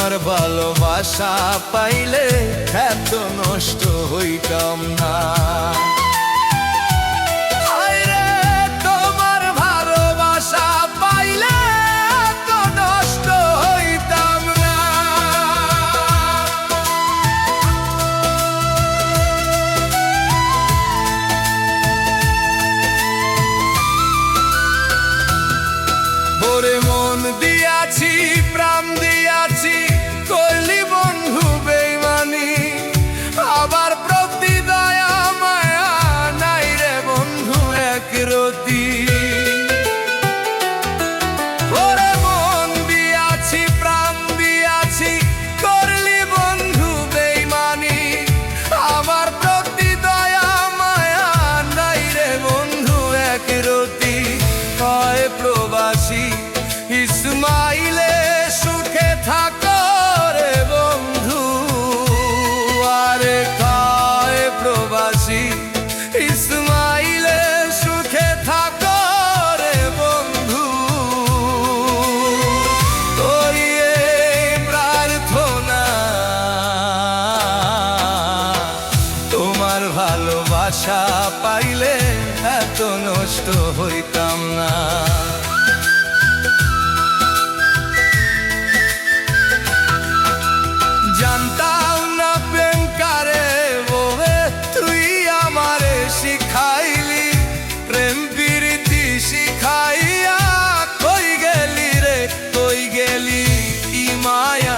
তোমার ভালোবাসা পাইলে এত নষ্ট হইতাম না। হায়রে, তোমার ভালোবাসা পাইলে এত নষ্ট হইতাম না। ওরে মন দিয়াছি, প্রাণ দিয়াছি, করলি বন্ধু বেইমানি। আবার প্রতি দয়া মায়া নাই রে বন্ধু একরতি। ওরে মন দিয়াছি, প্রাণ দিয়াছি, করলি বন্ধু বেইমানি। আবার প্রতি দয়া মায়া নাই রে বন্ধু একরতি। কয় প্রবাসী ইসমাইলে সুখে থাকো রে বন্ধু। আরে কয় প্রবাসী ইসমাইলে সুখে থাকো রে বন্ধু। ওই এই প্রার্থনা, তোমার ভালোবাসা পাইলে এত নষ্ট হইতাম না। জানতাম না প্রেম কারে বলে, তুই আমারে শিখাইলি। প্রেম প্রীতি শিখাইয়া কই গেলি রে, কই গেলি? ই মায়া